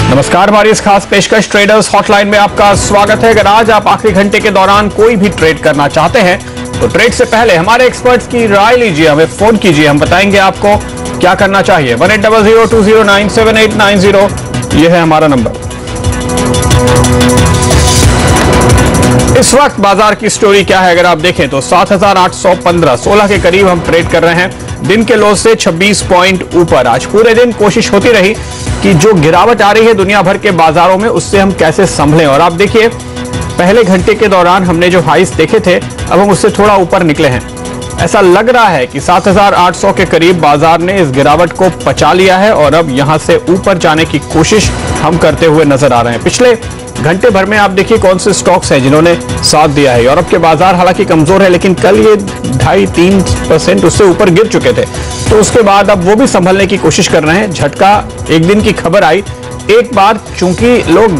नमस्कार, हमारी इस खास पेशकश ट्रेडर्स हॉटलाइन में आपका स्वागत है। अगर आज आप आखिरी घंटे के दौरान कोई भी ट्रेड करना चाहते हैं तो ट्रेड से पहले हमारे एक्सपर्ट्स की राय लीजिए, हमें फोन कीजिए, हम बताएंगे आपको क्या करना चाहिए। 180020978990 यह है हमारा नंबर। इस वक्त बाजार की स्टोरी क्या है अगर आप देखें तो 7815 के करीब हम ट्रेड कर रहे हैं। दिन के लो से 26 पॉइंट ऊपर। आज पूरे दिन कोशिश होती रही कि जो गिरावट आ रही है दुनिया भर के बाजारों में उससे हम कैसे संभलें। और आप देखिए पहले घंटे के दौरान हमने जो हाईस देखे थे अब हम उससे थोड़ा ऊपर निकले हैं। ऐसा लग रहा है कि 7800 के करीब बाजार ने इस गिरावट को पचा लिया है और अब यहां से ऊपर जाने की कोशिश हम करते हुए नजर आ रहे हैं। पिछले घंटे भर में आप देखिए कौन से स्टॉक्स हैं जिन्होंने साथ दिया है। यूरोप के बाजार हालांकि कमजोर है लेकिन कल ये 2.5-3% उससे ऊपर गिर चुके थे, तो उसके बाद अब वो भी संभलने की कोशिश कर रहे हैं। झटका एक दिन की खबर आई एक बार, चूंकि लोग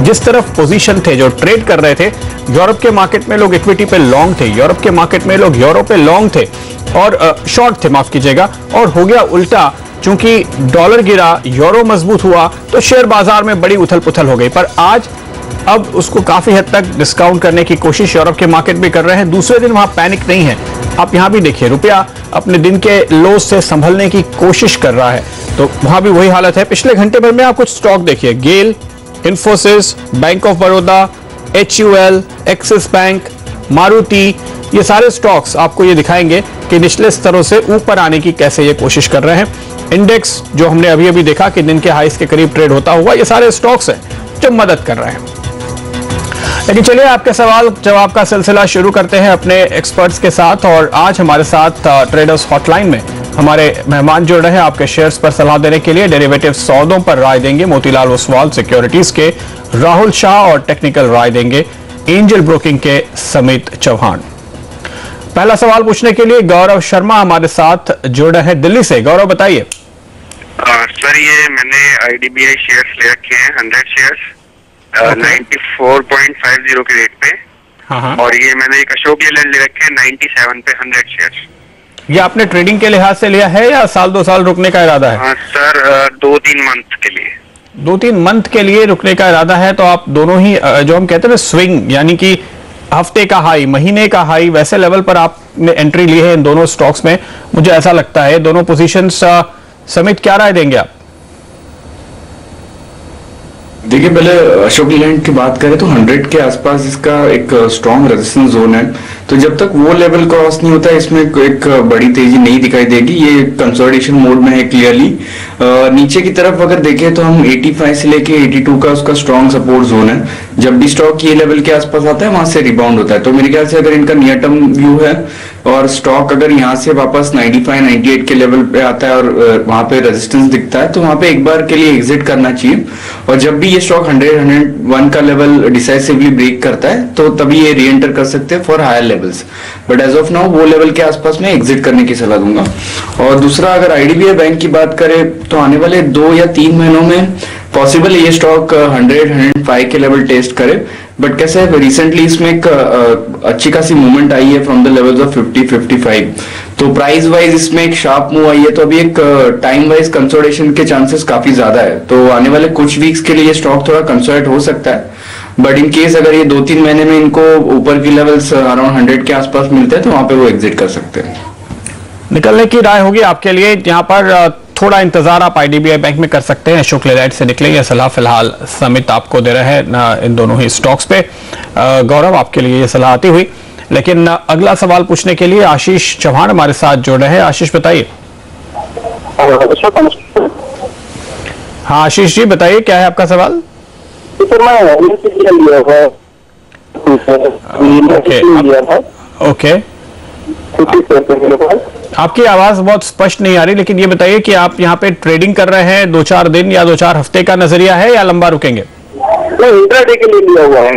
जिस तरफ पोजीशन थे जो ट्रेड कर रहे थे, यूरोप के मार्केट में लोग इक्विटी पे लॉन्ग थे, यूरोप के मार्केट में लोग यूरो पे लॉन्ग थे और शॉर्ट थे, माफ कीजिएगा, और हो गया उल्टा। चूंकि डॉलर गिरा, यूरो मजबूत हुआ तो शेयर बाजार में बड़ी उथल पुथल हो गई। पर आज अब उसको काफी हद तक डिस्काउंट करने की कोशिश यूरोप के मार्केट भी कर रहे हैं। दूसरे दिन वहां पैनिक नहीं है। आप यहां भी देखिए रुपया अपने दिन के लो से संभलने की कोशिश कर रहा है, तो वहां भी वही हालत है। पिछले घंटे भर में आप कुछ स्टॉक देखिए, GAIL, Infosys, bank of Baroda, HUL, Axis bank, Maruti, ये सारे स्टॉक्स आपको ये दिखाएंगे कि निचले स्तरों से ऊपर आने की कैसे ये कोशिश कर रहे हैं। इंडेक्स जो हमने अभी अभी देखा कि दिन के हाईस के करीब ट्रेड होता हुआ, ये सारे स्टॉक्स हैं जो मदद कर रहे हैं। लेकिन चलिए आपके सवाल जवाब का सिलसिला शुरू करते हैं अपने एक्सपर्ट्स के साथ। और आज हमारे साथ ट्रेडर्स हॉटलाइन में हमारे मेहमान जुड़ रहे हैं आपके शेयर्स पर सलाह देने के लिए। डेरिवेटिव सौदों पर राय देंगे मोतीलाल ओसवाल सिक्योरिटीज के राहुल शाह और टेक्निकल राय देंगे एंजल ब्रोकिंग के समित चौहान। पहला सवाल पूछने के लिए गौरव शर्मा हमारे साथ जुड़ रहे हैं दिल्ली से। गौरव बताइए। सर ये मैंने IDBI शेयर्स ले रखे हैं 100 शेयर्स 94.50 के रेट पे। हाँ। और ये मैंने एक अशोक लेलैंड ले रखे हैं 97 पे 100 शेयर्स। ये आपने ट्रेडिंग के लिहाज से लिया है या साल 2 साल रुकने का इरादा है? सर 2-3 मंथ के लिए। 2-3 मंथ के लिए रुकने का इरादा है, तो आप दोनों ही जो हम कहते हैं ना स्विंग, यानी कि हफ्ते का हाई, महीने का हाई, वैसे लेवल पर आपने एंट्री ली है इन दोनों स्टॉक्स में। मुझे ऐसा लगता है दोनों पोजीशंस समित क्या राय देंगे आप? देखिए पहले अशोक लेलैंड की बात करें तो 100 के आसपास इसका एक स्ट्रॉन्ग रेजिस्टेंस जोन है, तो जब तक वो लेवल क्रॉस नहीं होता इसमें एक बड़ी तेजी नहीं दिखाई देगी। ये कंसोलिडेशन मोड में है क्लियरली। नीचे की तरफ अगर देखें तो हम 85 से लेके 82 का उसका स्ट्रॉन्ग सपोर्ट जोन है। जब भी स्टॉक ये लेवल के आसपास आता है वहां से रिबाउंड होता है, तो मेरे ख्याल से अगर इनका नियर टर्म व्यू है और स्टॉक अगर यहाँ से वापस 95-98 के लेवल पे आता है और वहां पे रेजिस्टेंस दिखता है तो वहां पे एक बार के लिए एग्जिट करना चाहिए। और जब भी ये स्टॉक 100-101 का लेवल डिसाइसिवली ब्रेक करता है तो तभी ये री एंटर कर सकते हैं for higher levels. But as of now वो लेवल के आसपास में एग्जिट करने की सलाह दूंगा। और दूसरा अगर IDBI बैंक की बात करें तो आने वाले 2 या 3 महीनों में पॉसिबल ये स्टॉक 100-105 के लेवल टेस्ट करे। बट कैसे रिसेंटली इसमें एक अच्छी खासी मूवमेंट आई है फ्रॉम द लेवल्स ऑफ 50-55, तो प्राइस वाइज इसमें एक शार्प मूव आई है, तो अभी एक टाइम वाइज कंसोलिडेशन के चांसेस काफी ज्यादा है। तो आने वाले कुछ वीक्स के लिए ये स्टॉक थोड़ा कंसोलिडेट हो सकता है। बट इन केस अगर ये 2-3 महीने में इनको ऊपर की लेवल्स अराउंड 100 के आसपास मिलते हैं तो वहां पे वो एग्जिट कर सकते हैं। निकलने की राय होगी आपके लिए। यहाँ पर थोड़ा इंतजार आप IDBI बैंक में कर सकते हैं। अशोक लेलैंड से निकले यह सलाह फिलहाल समित आपको दे रहे हैं इन दोनों ही स्टॉक्स पे। गौरव आपके लिए यह सलाह आती हुई। लेकिन अगला सवाल पूछने के लिए आशीष चौहान हमारे साथ जुड़ रहे हैं। आशीष बताइए। हाँ आशीष जी बताइए, क्या है आपका सवाल? ओके, आपकी आवाज बहुत स्पष्ट नहीं आ रही, लेकिन ये बताइए कि आप यहाँ पे ट्रेडिंग कर रहे हैं 2-4 दिन या 2-4 हफ्ते का नजरिया है या लंबा रुकेंगे? इंट्राडे के लिए लिया हुआ है।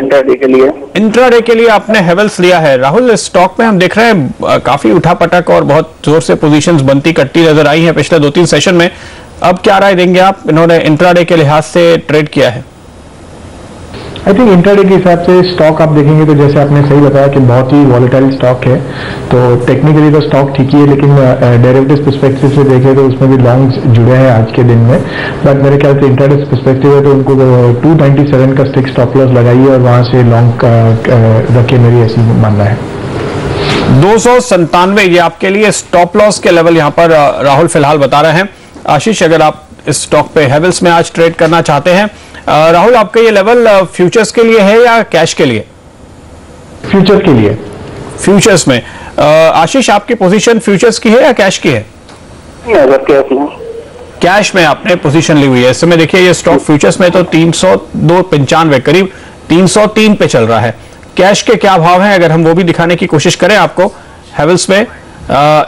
इंट्राडे के लिए आपने हेवल्स लिया है। राहुल, इस स्टॉक में हम देख रहे हैं काफी उठापटक और बहुत जोर से पोजीशंस बनती कटती नजर आई हैं पिछले 2-3 सेशन में। अब क्या राय देंगे आप? इन्होंने इंट्राडे के लिहाज से ट्रेड किया है। आई थिंक इंट्राडे के हिसाब से स्टॉक आप देखेंगे तो जैसे आपने सही बताया कि बहुत ही वॉलेटाइल स्टॉक है, तो टेक्निकली तो स्टॉक ठीक ही है, लेकिन डेरिवेटिव पर्सपेक्टिव से देखें तो उसमें भी लॉन्ग्स जुड़े हैं आज के दिन में। बट मेरे ख्याल से इंट्राडे पर्सपेक्टिव है तो उनको 297 का स्टिक स्टॉप लॉस लगाइए और वहां से लॉन्ग रखे, मेरी ऐसी मानना है। 297 ये आपके लिए स्टॉप लॉस के लेवल यहां पर राहुल फिलहाल बता रहे हैं। आशीष, अगर आप इस स्टॉक पे हेवल्स में आज ट्रेड करना चाहते हैं, राहुल आपका ये लेवल फ्यूचर्स के लिए है या कैश के लिए? फ्यूचर के लिए। फ्यूचर्स में आशीष, आपकी पोजीशन फ्यूचर्स की है या कैश की है? कैश में आपने पोजीशन ली हुई है। इस समय देखिए ये स्टॉक फ्यूचर्स में तो 302.95 करीब 303 पे चल रहा है। कैश के क्या भाव हैं अगर हम वो भी दिखाने की कोशिश करें आपको? हेवल्स में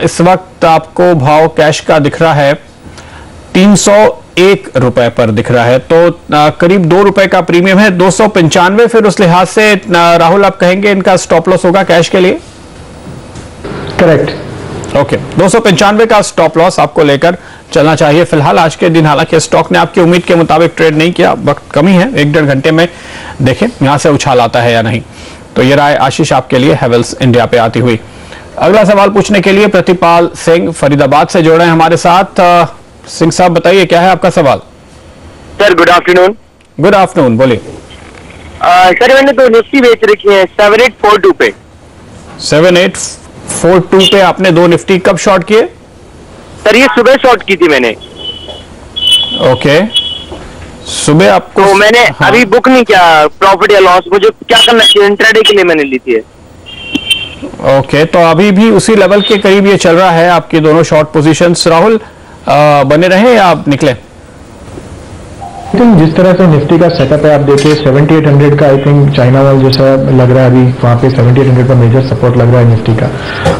इस वक्त आपको भाव कैश का दिख रहा है 301 रुपए पर दिख रहा है, तो करीब 2 रुपए का प्रीमियम है, 295। फिर उस लिहाज से राहुल आप कहेंगे इनका स्टॉप लॉस होगा कैश के लिए? करेक्ट। ओके, 295 का स्टॉप लॉस आपको लेकर चलना चाहिए फिलहाल आज के दिन। हालांकि स्टॉक ने आपकी उम्मीद के मुताबिक ट्रेड नहीं किया, वक्त कमी है, 1-1.5 घंटे में देखें यहां से उछाल आता है या नहीं। तो ये राय आशीष आपके लिए हेवल्स इंडिया पे आती हुई। अगला सवाल पूछने के लिए प्रतिपाल सिंह फरीदाबाद से जुड़ रहे हैं हमारे साथ। सिंह साहब बताइए क्या है आपका सवाल? Sir good afternoon. Good afternoon, बोलिए। सर मैंने तो निफ्टी बेच रखी है 7842 पे। 7842 पे आपने 2 निफ्टी कब शॉर्ट किए? सर ये सुबह शॉर्ट की थी मैंने। ओके, सुबह आपको तो मैंने अभी बुक नहीं किया प्रॉफिट या लॉस, मुझे क्या करना चाहिए? इंट्राडे के लिए मैंने ली थी। ओके, तो अभी भी उसी लेवल के करीब ये चल रहा है आपकी दोनों शॉर्ट पोजीशंस। राहुल बने रहे या आप निकले? आई थिंक जिस तरह से निफ्टी का सेटअप है आप देखिए 7800 का आई थिंक चाइना वाल जैसा लग रहा है अभी, वहाँ पे 7800 का मेजर सपोर्ट लग रहा है निफ्टी का।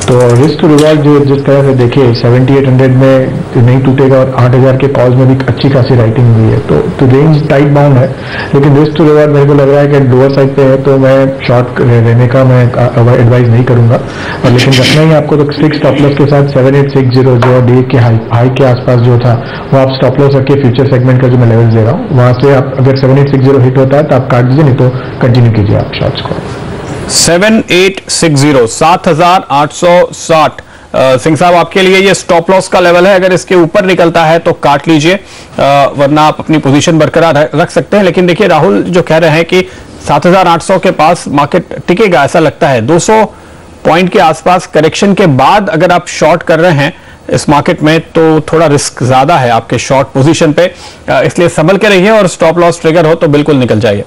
तो रिस्क टू रिवॉर्ड जो जिस तरह से देखिए 7800 में नहीं टूटेगा और 8000 के कॉल्स में भी अच्छी खासी राइटिंग हुई है, तो रेंज टाइट बाउंड है, लेकिन रिस्क टू रिवॉर्ड मेरे को लग रहा है कि लोअर साइड पे है, तो मैं शॉर्ट रहने का मैं एडवाइज नहीं करूंगा। लेकिन रखना ही आपको तो स्टिक स्टॉप लॉस के साथ 7860 जो डे के हाई के आसपास जो था वो आप स्टॉप लॉस रखिए फ्यूचर सेगमेंट का जो मैं लेवल दे रहा हूँ, वहां से आप अगर 7860 हिट होता है तो आप काट दीजिए, नहीं तो कंटिन्यू कीजिए आप शॉर्ट्स को। 7860 7860 सिंह साहब आपके लिए ये स्टॉप लॉस का लेवल है, अगर इसके ऊपर निकलता है तो काट लीजिए, वरना आप अपनी पोजीशन बरकरार रख सकते हैं। लेकिन देखिए राहुल जो कह रहे हैं कि 7800 के पास मार्केट टिकेगा ऐसा लगता है, 200 पॉइंट के आसपास करेक्शन के बाद अगर आप शॉर्ट कर रहे हैं इस मार्केट में तो थोड़ा रिस्क ज्यादा है आपके शॉर्ट पोजीशन पे, इसलिए संभल के रहिए और स्टॉप लॉस ट्रिगर हो तो बिल्कुल निकल जाइए।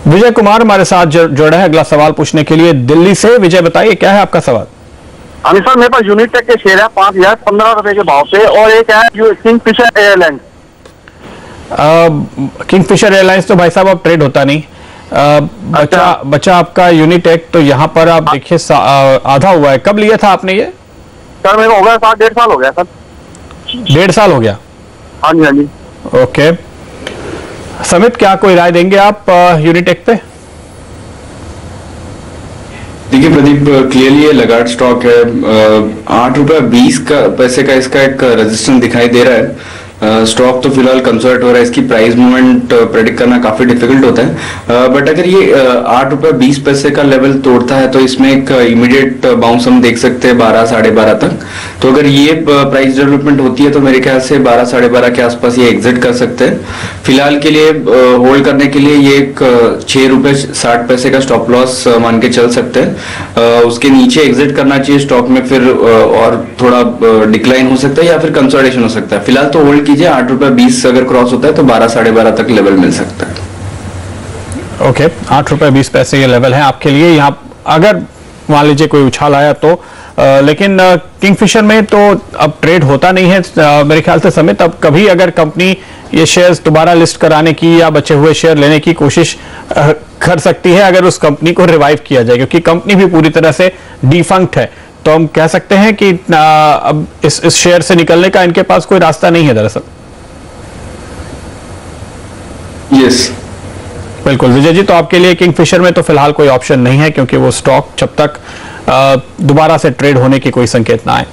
विजय कुमार हमारे साथ जुड़े हैं अगला सवाल पूछने के लिए दिल्ली से। विजय बताइए क्या है आपका सवाल? हाँ सर, मेरे पास यूनिटेक के शेयर है 5015 रुपए के भाव पे, और एक है किंगफिशर एयरलाइंस। किंगफिशर एयरलाइंस तो भाई साहब अब ट्रेड होता नहीं, बचा आपका यूनिटेक। तो यहाँ पर आप देखिए आधा हुआ है। कब लिया था आपने ये? सर मेरे को हो गया 1.5 साल हो गया सर। 1.5 साल हो गया? हाँ जी हाँ जी। ओके, समित क्या कोई राय देंगे आप यूनिटेक पे? देखिए प्रदीप, क्लियरली ये लगार्ड स्टॉक है। 8.20 पैसे का इसका एक रेजिस्टेंस दिखाई दे रहा है। स्टॉक तो फिलहाल कंसर्ट हो रहा है, इसकी प्राइस मूवमेंट प्रेडिक्ट करना काफी डिफिकल्ट होता है, बट अगर ये 8.20 पैसे का लेवल तोड़ता है तो इसमें एक इमीडिएट बाउंस हम देख सकते हैं 12 साढ़े 12 तक। तो अगर ये प्राइस डेवलपमेंट होती है तो मेरे ख्याल से 12 साढ़े 12 के आसपास ये एग्जिट कर सकते हैं। फिलहाल के लिए होल्ड करने के लिए ये एक 6 रुपए 60 पैसे का स्टॉप लॉस मान के चल सकते हैं। उसके नीचे एग्जिट करना चाहिए स्टॉक में, फिर और थोड़ा डिक्लाइन हो सकता है या फिर कंसोलिडेशन हो सकता है। फिलहाल तो होल्ड कीजिए, 8.20 अगर क्रॉस होता है तो 12 साढ़े 12 तक लेवल मिल सकता है। ओके, 8.20 रुपए ये लेवल है आपके लिए। यहाँ अगर मान लीजिए कोई उछाल आया तो लेकिन किंगफिशर में तो अब ट्रेड होता नहीं है मेरे ख्याल से समित। अब कभी अगर कंपनी ये शेयर्स दोबारा लिस्ट कराने की या बचे हुए शेयर लेने की कोशिश कर सकती है अगर उस कंपनी को रिवाइव किया जाए, क्योंकि कंपनी भी पूरी तरह से डिफंक्ट है। तो हम कह सकते हैं कि अब इस शेयर से निकलने का इनके पास कोई रास्ता नहीं है दरअसल। यस बिल्कुल विजय जी, तो आपके लिए किंगफिशर में तो फिलहाल कोई ऑप्शन नहीं है, क्योंकि वो स्टॉक जब तक दोबारा से ट्रेड होने की कोई संकेत ना आए।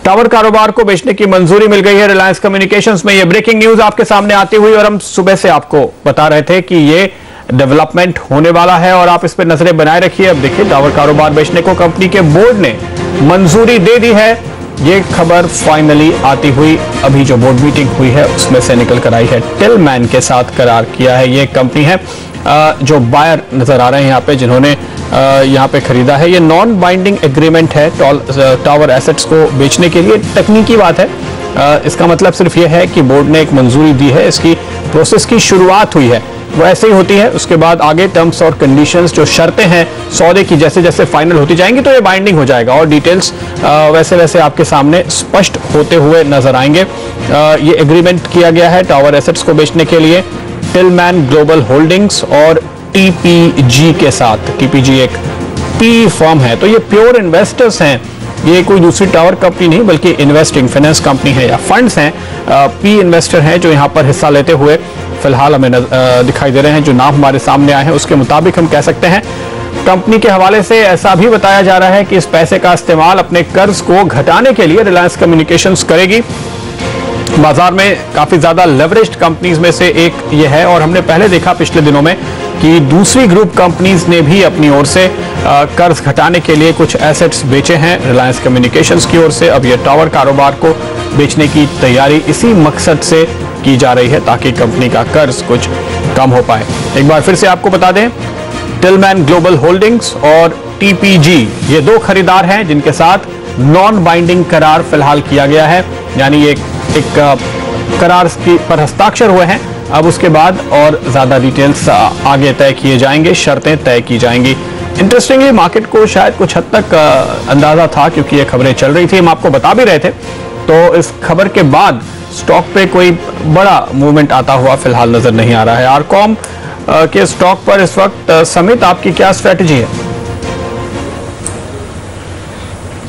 टावर कारोबार को बेचने की मंजूरी मिल गई है रिलायंस कम्युनिकेशंस में। ये ब्रेकिंग न्यूज आपके सामने आती हुई, और हम सुबह से आपको बता रहे थे कि ये डेवलपमेंट होने वाला है और आप इस पर नजरें बनाए रखिए। अब देखिए, टावर कारोबार बेचने को कंपनी के बोर्ड ने मंजूरी दे दी है। ये खबर फाइनली आती हुई अभी जो बोर्ड मीटिंग हुई है उसमें से निकल कर आई है। टिलमैन के साथ करार किया है। ये कंपनी है जो बायर नजर आ रहे हैं यहाँ पे, जिन्होंने यहाँ पे खरीदा है। ये नॉन बाइंडिंग एग्रीमेंट है टावर एसेट्स को बेचने के लिए। तकनीकी बात है, इसका मतलब सिर्फ ये है कि बोर्ड ने एक मंजूरी दी है, इसकी प्रोसेस की शुरुआत हुई है। वो ऐसे ही होती है, उसके बाद आगे टर्म्स और कंडीशंस जो शर्तें हैं सौदे की जैसे जैसे फाइनल होती जाएंगी तो ये बाइंडिंग हो जाएगा और डिटेल्स वैसे वैसे आपके सामने स्पष्ट होते हुए नजर आएंगे। ये एग्रीमेंट किया गया है टावर एसेट्स को बेचने के लिए टिलमैन ग्लोबल होल्डिंग्स और टीपीजी के साथ। टीपीजी एक पी फर्म है, तो ये प्योर इन्वेस्टर्स हैं। ये कोई दूसरी टावर कंपनी नहीं बल्कि इन्वेस्टिंग फाइनेंस कंपनी है या फंड्स हैं, पी इन्वेस्टर हैं जो यहाँ पर हिस्सा लेते हुए फिलहाल हमें दिखाई दे रहे हैं। जो नाम हमारे सामने आए हैं उसके मुताबिक हम कह सकते हैं कंपनी के हवाले से ऐसा भी बताया जा रहा है कि इस पैसे का इस्तेमाल अपने कर्ज को घटाने के लिए रिलायंस कम्युनिकेशंस करेगी। बाजार में काफी ज्यादा लेवरेज्ड कंपनीज में से एक ये है और हमने पहले देखा पिछले दिनों में कि दूसरी ग्रुप कंपनीज ने भी अपनी ओर से कर्ज घटाने के लिए कुछ एसेट्स बेचे हैं रिलायंस कम्युनिकेशंस की ओर से। अब ये टावर कारोबार को बेचने की तैयारी इसी मकसद से की जा रही है ताकि कंपनी का कर्ज कुछ कम हो पाए। एक बार फिर से आपको बता दें, टिलमैन ग्लोबल होल्डिंग्स और टीपीजी ये दो खरीदार हैं जिनके साथ नॉन बाइंडिंग करार फिलहाल किया गया है, यानी ये एक करार पर हस्ताक्षर हुए हैं। अब उसके बाद और ज्यादा डिटेल्स आगे तय किए जाएंगे, शर्तें तय की जाएंगी। इंटरेस्टिंगली मार्केट को शायद कुछ हद तक अंदाजा था क्योंकि ये खबरें चल रही थी, हम आपको बता भी रहे थे। तो इस खबर के बाद स्टॉक पे कोई बड़ा मूवमेंट आता हुआ फिलहाल नजर नहीं आ रहा है। आरकॉम के स्टॉक पर इस वक्त समित आपकी क्या स्ट्रेटजी है?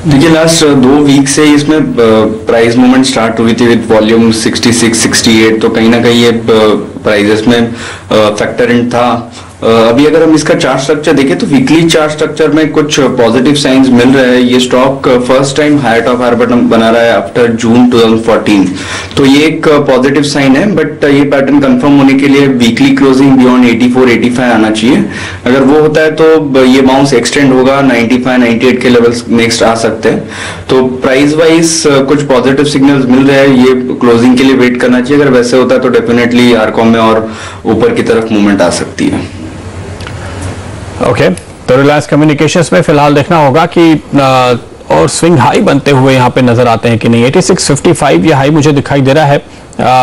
देखिए, लास्ट 2 वीक से इसमें प्राइस मूवमेंट स्टार्ट हुई थी विद वॉल्यूम 66, 68, तो कहीं ना कहीं ये प्राइजेस में फैक्टर इन था। अभी अगर हम इसका चार्ट स्ट्रक्चर देखें तो वीकली चार्ट स्ट्रक्चर में कुछ पॉजिटिव साइंस मिल रहे हैं। ये stock first time higher top higher button बना रहा है आफ्टर जून 2014, तो ये एक पॉजिटिव साइन है। बट ये पैटर्न कंफर्म होने के लिए वीकली क्लोजिंग बियॉन्ड 84, 85 आना चाहिए। अगर वो होता है तो ये बाउंस एक्सटेंड होगा, 95, 98 के लेवल्स नेक्स्ट आ सकते हैं। तो प्राइस वाइज कुछ पॉजिटिव सिग्नल्स मिल रहे हैं, ये क्लोजिंग के लिए वेट करना चाहिए। अगर वैसे होता है तो डेफिनेटली आरकॉम में और ऊपर की तरफ मूवमेंट आ सकती है। ओके, तो रिलायंस कम्युनिकेशंस में फिलहाल देखना होगा कि और स्विंग हाई बनते हुए यहाँ पे नजर आते हैं कि नहीं। 86.55 ये हाई मुझे दिखाई दे रहा है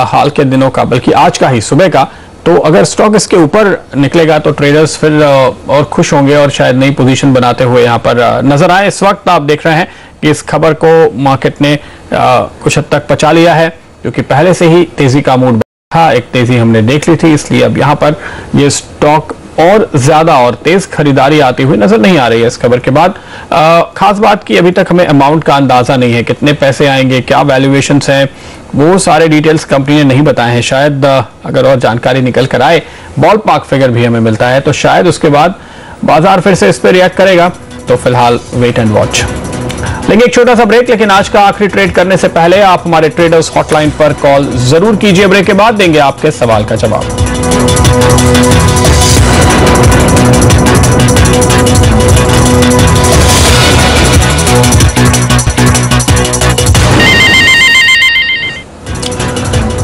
हाल के दिनों का, बल्कि आज का ही सुबह का। तो अगर स्टॉक इसके ऊपर निकलेगा तो ट्रेडर्स फिर और खुश होंगे और शायद नई पोजीशन बनाते हुए यहाँ पर नजर आए। इस वक्त आप देख रहे हैं कि इस खबर को मार्केट ने कुछ हद तक पचा लिया है क्योंकि पहले से ही तेजी का मूड था, एक तेजी हमने देख ली थी, इसलिए अब यहाँ पर ये स्टॉक और ज्यादा और तेज खरीदारी आती हुई नजर नहीं आ रही है इस खबर के बाद। खास बात की अभी तक हमें अमाउंट का अंदाजा नहीं है, कितने पैसे आएंगे, क्या वैल्यूएशंस हैं, वो सारे डिटेल्स कंपनी ने नहीं बताए हैं। शायद अगर और जानकारी निकल कर आए, बॉल पार्क फिगर भी हमें मिलता है तो शायद उसके बाद बाजार फिर से इस पर रिएक्ट करेगा। तो फिलहाल वेट एंड वॉच। लेंगे एक छोटा सा ब्रेक, लेकिन आज का आखिरी ट्रेड करने से पहले आप हमारे ट्रेडर्स हॉटलाइन पर कॉल जरूर कीजिए। ब्रेक के बाद देंगे आपके सवाल का जवाब।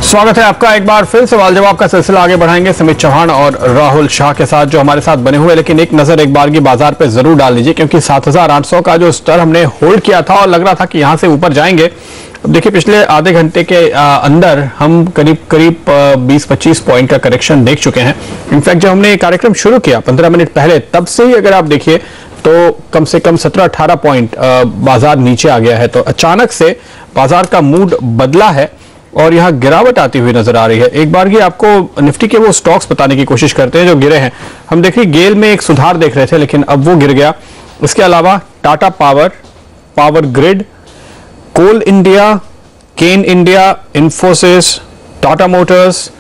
स्वागत है आपका एक बार फिर। सवाल जवाब का सिलसिला आगे बढ़ाएंगे समित चौहान और राहुल शाह के साथ जो हमारे साथ बने हुए। लेकिन एक नजर एक बार की बाजार पे जरूर डाल लीजिए क्योंकि 7800 का जो स्तर हमने होल्ड किया था और लग रहा था कि यहां से ऊपर जाएंगे। अब देखिए, पिछले आधे घंटे के अंदर हम करीब 20-25 पॉइंट का करेक्शन देख चुके हैं। इनफैक्ट जब हमने ये कार्यक्रम शुरू किया 15 मिनट पहले, तब से ही अगर आप देखिए तो कम से कम 17-18 पॉइंट बाजार नीचे आ गया है। तो अचानक से बाजार का मूड बदला है और यहाँ गिरावट आती हुई नजर आ रही है। एक बार की आपको निफ्टी के वो स्टॉक्स बताने की कोशिश करते हैं जो गिरे हैं। हम देखिए गेल में एक सुधार देख रहे थे लेकिन अब वो गिर गया। इसके अलावा टाटा पावर, पावर ग्रिड, कोल इंडिया, केन इंडिया, इन्फोसिस, टाटा मोटर्स,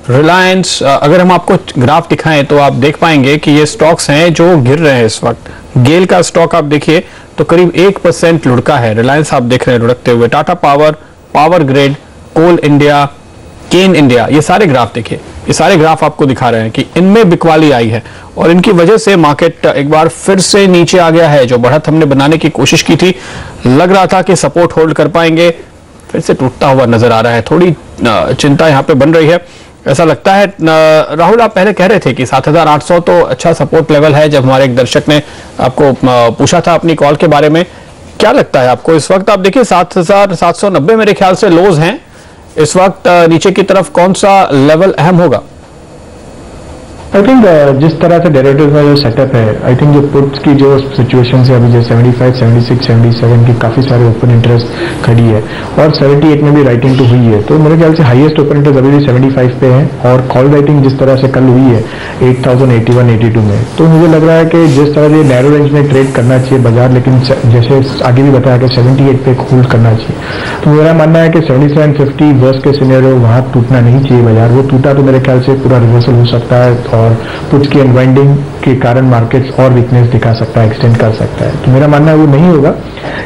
रिलायंस, अगर हम आपको ग्राफ दिखाएं तो आप देख पाएंगे कि ये स्टॉक्स हैं जो गिर रहे हैं इस वक्त। गेल का स्टॉक आप देखिए तो करीब 1% लुढ़का है। रिलायंस आप देख रहे हैं लुढ़कते हुए। टाटा पावर, पावर ग्रिड, कोल इंडिया, केन इंडिया, ये सारे ग्राफ देखिए ये सारे ग्राफ आपको दिखा रहे हैं कि इनमें बिकवाली आई है और इनकी वजह से मार्केट एक बार फिर से नीचे आ गया है। जो बढ़त हमने बनाने की कोशिश की थी, लग रहा था कि सपोर्ट होल्ड कर पाएंगे, फिर से टूटता हुआ नजर आ रहा है। थोड़ी चिंता यहाँ पे बन रही है, ऐसा लगता है। राहुल, आप पहले कह रहे थे कि 7,800 तो अच्छा सपोर्ट लेवल है। जब हमारे एक दर्शक ने आपको पूछा था अपनी कॉल के बारे में, क्या लगता है आपको इस वक्त? आप देखिए 7,790 मेरे ख्याल से लोज हैं इस वक्त। नीचे की तरफ कौन सा लेवल अहम होगा? आई थिंक जिस तरह से डेरिवेटिव का जो सेटअप है, आई थिंक जो पुट्स की जो सिचुएशन है अभी, जो 75, 76, 77 की काफी सारे ओपन इंटरेस्ट खड़ी है और 78 में भी राइटिंग तो हुई है। तो मेरे ख्याल से हाईएस्ट ओपन इंटरेस्ट अभी भी 75 पे है और कॉल राइटिंग जिस तरह से कल हुई है 8,081, 82 में, तो मुझे लग रहा है कि जिस तरह से नैरो रेंज में ट्रेड करना चाहिए बाजार, लेकिन जैसे आगे भी बताया कि 78 पे होल्ड करना चाहिए। तो मेरा मानना है कि 7750 वर्स्ट के सिनेरियो वहां टूटना नहीं चाहिए बाजार। वो टूटा तो मेरे ख्याल से पूरा रिवर्सल हो सकता है और पुट्स की अनवाइंडिंग के कारण मार्केट्स और वीकनेस दिखा सकता है, एक्सटेंड कर सकता है। तो मेरा मानना है वो नहीं होगा।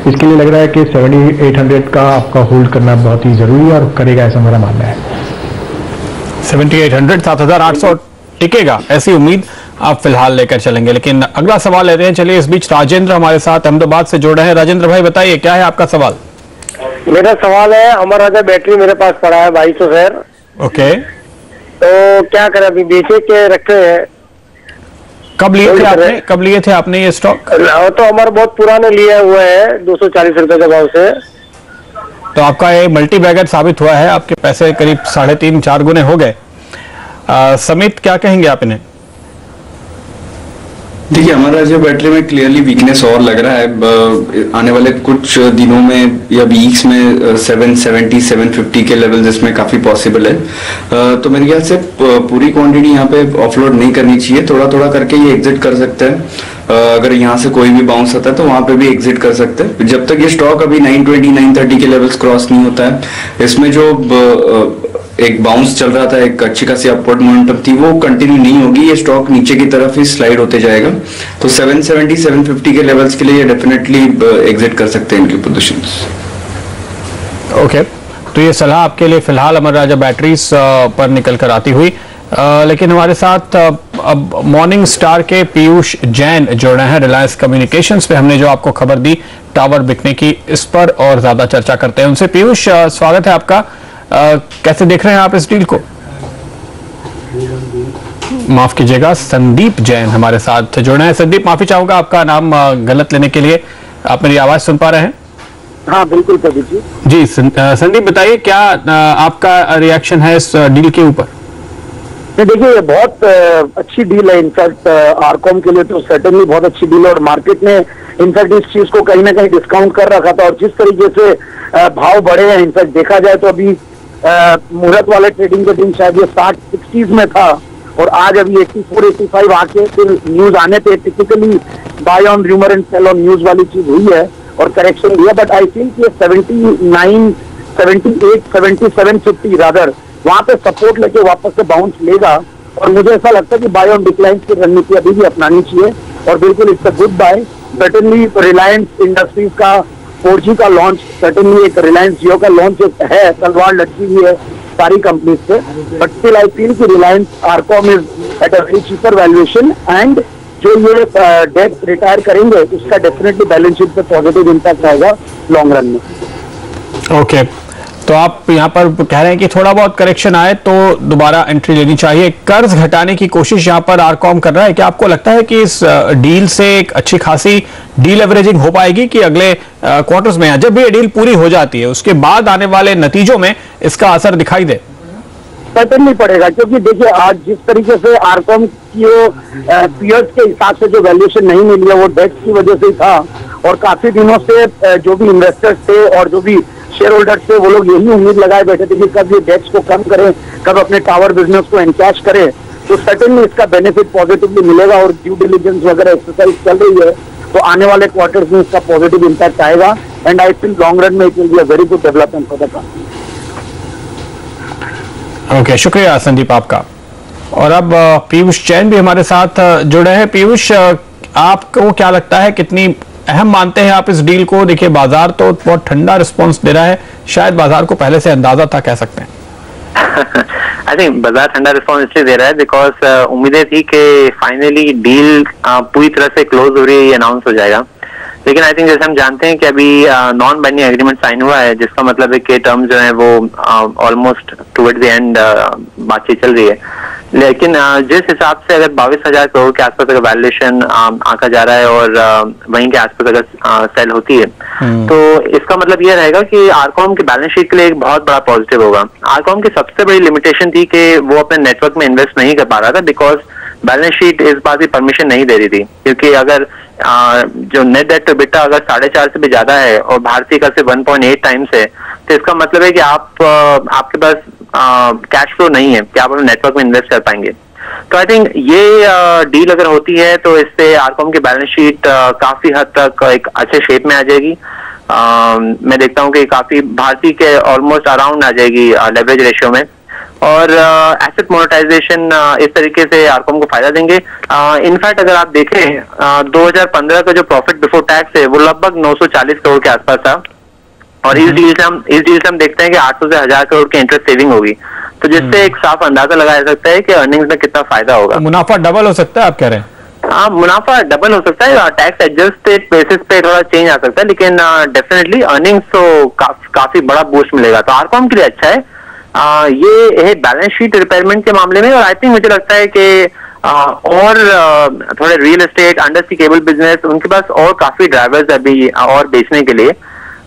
इसके लिए लग रहा है कि 7800 का आपका होल्ड करना बहुत ही जरूरी है और करेगा, ऐसा मेरा मानना है। 7800, 7,800 टिकेगा, ऐसी उम्मीद आप फिलहाल लेकर चलेंगे। लेकिन अगला सवाल लेते हैं। चलिए, इस बीच राजेंद्र हमारे साथ अहमदाबाद से जुड़ रहे हैं। राजेंद्र भाई, बताइए क्या है आपका सवाल? मेरा सवाल है, अमर राजा बैटरी मेरे पास पड़ा है 2200 शेयर। ओके, तो क्या करें, अभी बेचे के रखे हैं? कब लिए थे आपने? कब लिए थे आपने ये स्टॉक? तो हमारे बहुत पुराने लिए हुए हैं 240 रुपए के भाव से। तो आपका ये मल्टी बैगर साबित हुआ है, आपके पैसे करीब 3.5-4 गुने हो गए। समित, क्या कहेंगे आप इन्हें? देखिए, हमारा जो बैटरी में क्लियरली वीकनेस और लग रहा है। आने वाले कुछ दिनों में या वीक्स में 770, 750 के लेवल्स इसमें काफी पॉसिबल है। तो मेरे ख्याल से पूरी क्वांटिटी यहाँ पे ऑफलोड नहीं करनी चाहिए, थोड़ा थोड़ा करके ये एग्जिट कर सकते हैं। अगर यहाँ से कोई भी बाउंस आता है तो वहां पे भी एग्जिट कर सकते हैं। जब तक ये स्टॉक अभी 920, 930 के लेवल्स क्रॉस नहीं होता है, इसमें जो एक बाउंस चल रहा था, एक अच्छी खासी अपवर्ड मोमेंटम थी, वो कंटिन्यू नहीं होगी। ये स्टॉक नीचे की तरफ ही स्लाइड होते जाएगा। तो 770, 750 के लेवल्स के लिए ये डेफिनेटली एग्जिट कर सकते हैं इनकी पोजीशंस। ओके, तो ये सलाह आपके लिए फिलहाल अमर राजा बैटरीज पर निकल कर आती हुई। लेकिन हमारे साथ अब मॉर्निंग स्टार के पीयूष जैन जुड़ रहे हैं। रिलायंस कम्युनिकेशंस पे हमने जो आपको खबर दी टावर बिकने की, इस पर और ज्यादा चर्चा करते हैं उनसे। पीयूष, स्वागत है आपका। कैसे देख रहे हैं आप इस डील को? माफ कीजिएगा, संदीप जैन हमारे साथ जुड़े हैं। संदीप, माफी चाहूंगा आपका नाम गलत लेने के लिए। आप मेरी आवाज सुन पा रहे हैं? हाँ बिल्कुल प्रदीप जी। जी संदीप, बताइए क्या आपका रिएक्शन है इस डील के ऊपर? देखिए, ये बहुत अच्छी डील है। इनफैक्ट आरकॉम के लिए तो सर्टेनली बहुत अच्छी डील है और मार्केट ने इनफैक्ट इस चीज को कहीं ना कहीं डिस्काउंट कर रखा था। और जिस तरीके से भाव बढ़े हैं, इनफैक्ट देखा जाए तो अभी मुहूर्त वाले ट्रेडिंग के दिन शायद ये 60-60s में था और आज अभी 84-85 आके फिर न्यूज आने पे typically buy on rumour and sell on news वाली चीज हुई है और करेक्शन हुआ। बट आई थिंक ये 79, 78, 77, 50 रादर वहां पे सपोर्ट लेके वापस से बाउंस लेगा। और मुझे ऐसा लगता है कि बाय ऑन डिक्लाइन की रणनीति अभी भी अपनानी चाहिए और बिल्कुल it's a good buy. Certainly Reliance Industries का 4G का लॉन्च, सर्टेनली एक रिलायंस जियो का लॉन्च है, तलवार लटकी हुई है सारी कंपनीज से। बट स्टिल आई फील कि Reliance RCom is at a very cheaper valuation and जो ये डेट रिटायर करेंगे उसका डेफिनेटली बैलेंस शीट पे पॉजिटिव इंपैक्ट आएगा लॉन्ग रन में। ओके, तो आप यहाँ पर कह रहे हैं कि थोड़ा बहुत करेक्शन आए तो दोबारा एंट्री लेनी चाहिए। कर्ज घटाने की कोशिश यहाँ पर आरकॉम कर रहा है। क्या आपको लगता है कि इस डील से एक अच्छी खासी डीलेवरेजिंग हो पाएगी कि अगले क्वार्टर्स में, जब भी ये डील पूरी हो जाती है उसके बाद आने वाले नतीजों में इसका असर दिखाई दे? सर्टेनली पड़ेगा, क्योंकि देखिए आज जिस तरीके से आरकॉम की पीयर्स के हिसाब से जो वैल्यूएशन नहीं मिली है वो डेट की वजह से ही था। और काफी दिनों से जो भी इन्वेस्टर्स थे और जो भी शेयर होल्डर्स थे वो लोग यही उम्मीद लगाए बैठे थे कि कब ये डेट्स को कम करें, कब अपने टावर बिजनेस को एनकैश करें। तो सर्टेनली इसका बेनिफिट पॉजिटिवली मिलेगा और ड्यू डिलिजेंस वगैरह एक्सरसाइज चल रही है तो आने वाले क्वार्टर्स में इसका पॉजिटिव इंपैक्ट आएगा and I think long run में it will be a very good development for the company. Okay, शुक्रिया संदीप आपका। और अब पीयूष जैन भी हमारे साथ जुड़े हैं। पीयूष, आपको क्या लगता है, कितनी अहम मानते हैं आप इस डील को? देखिए, बाजार तो बहुत ठंडा रिस्पांस दे रहा है, शायद बाजार को पहले से अंदाजा था, कह सकते हैं। आई थिंक बाजार ठंडा रिस्पॉन्स इसलिए दे रहा है बिकॉज उम्मीदें थी कि फाइनली डील पूरी तरह से क्लोज हो रही है, अनाउंस हो जाएगा, लेकिन आई थिंक जैसे हम जानते हैं कि अभी नॉन बाइंडिंग एग्रीमेंट साइन हुआ है, जिसका मतलब है कि टर्म्स जो है वो ऑलमोस्ट टुवर्ड द एंड बातचीत चल रही है। लेकिन जिस हिसाब से अगर 22,000 करोड़ के आसपास अगर वैल्यूएशन आंका जा रहा है और वहीं के आसपास अगर सेल होती है, तो इसका मतलब ये रहेगा कि आरकॉम के बैलेंस शीट के लिए एक बहुत बड़ा पॉजिटिव होगा। आरकॉम की सबसे बड़ी लिमिटेशन थी कि वो अपने नेटवर्क में इन्वेस्ट नहीं कर पा रहा था बिकॉज बैलेंस शीट इस बात की परमिशन नहीं दे रही थी, क्योंकि अगर जो नेट डेट टू एबिटा अगर 4.5 से भी ज्यादा है और भारतीय का सिर्फ 1.8 टाइम्स है, तो इसका मतलब है कि आपके पास कैश फ्लो नहीं है कि आप अपने नेटवर्क में इन्वेस्ट कर पाएंगे। तो आई थिंक ये डील अगर होती है तो इससे आरकॉम की बैलेंस शीट काफी हद तक एक अच्छे शेप में आ जाएगी। मैं देखता हूँ कि काफी भारतीय के ऑलमोस्ट अराउंड आ जाएगी लेवरेज रेशियो में, और एसेट मोनेटाइजेशन इस तरीके से आरकॉम को फायदा देंगे। इनफैक्ट अगर आप देखें 2015 का जो प्रॉफिट बिफोर टैक्स है वो लगभग 940 करोड़ के आसपास था, और इस डील से हम देखते हैं कि 800 से 1000 करोड़ की इंटरेस्ट सेविंग होगी, तो जिससे एक साफ अंदाजा लगाया जा सकता है कि अर्निंग्स में कितना फायदा होगा। तो मुनाफा डबल हो सकता है आप कह रहे हैं? हाँ, मुनाफा डबल हो सकता है, टैक्स एडजस्टेड बेसिस पे थोड़ा चेंज आ सकता है, लेकिन डेफिनेटली अर्निंग्स तो काफी बड़ा बूस्ट मिलेगा, तो आरकॉम के लिए अच्छा है। ये है बैलेंस शीट रिपेयरमेंट के मामले में, और आई थिंक मुझे लगता है कि और थोड़े real estate, undersea cable business, उनके पास और काफी ड्राइवर्स अभी और बेचने के लिए।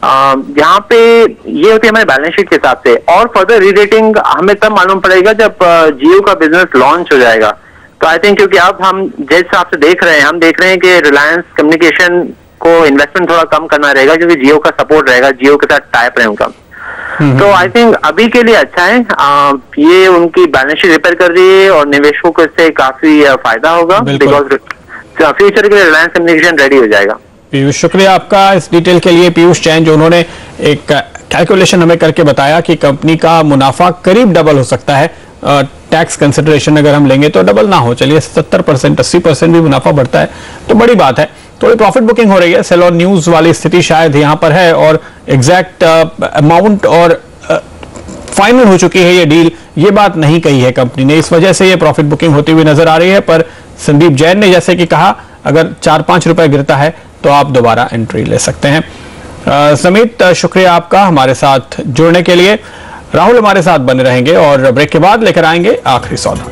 यहाँ पे ये होती है हमारे बैलेंस शीट के हिसाब से, और फर्दर रीरेटिंग हमें तब मालूम पड़ेगा जब जियो का बिजनेस लॉन्च हो जाएगा। तो आई थिंक क्योंकि अब हम जिस हिसाब से देख रहे हैं कि रिलायंस कम्युनिकेशन को इन्वेस्टमेंट थोड़ा कम करना रहेगा, क्योंकि जियो का सपोर्ट रहेगा, जियो के साथ टाइप है उनका। तो आई थिंक अभी के लिए अच्छा है, ये उनकी बैलेंस शीट रिपेयर कर रही है और निवेशकों को इससे काफी फायदा होगा, बिकॉज फ्यूचर के लिए रिलायंस कम्युनिकेशन रेडी हो जाएगा। पीयूष, शुक्रिया आपका इस डिटेल के लिए। पीयूष जैन जो उन्होंने एक कैलकुलेशन हमें करके बताया कि कंपनी का मुनाफा करीब डबल हो सकता है, टैक्स कंसिडरेशन अगर हम लेंगे तो डबल ना हो, चलिए 70% 80% भी मुनाफा बढ़ता है तो बड़ी बात है। थोड़ी प्रॉफिट बुकिंग हो रही है, सेल ऑन न्यूज वाली स्थिति शायद यहाँ पर है, और एग्जैक्ट अमाउंट और फाइनल हो चुकी है ये डील, ये बात नहीं कही है कंपनी ने, इस वजह से ये प्रॉफिट बुकिंग होती हुई नजर आ रही है। पर संदीप जैन ने जैसे कि कहा, अगर 4-5 रुपए गिरता है तो आप दोबारा एंट्री ले सकते हैं। समित, शुक्रिया आपका हमारे साथ जुड़ने के लिए। राहुल हमारे साथ बने रहेंगे और ब्रेक के बाद लेकर आएंगे आखिरी सौदा।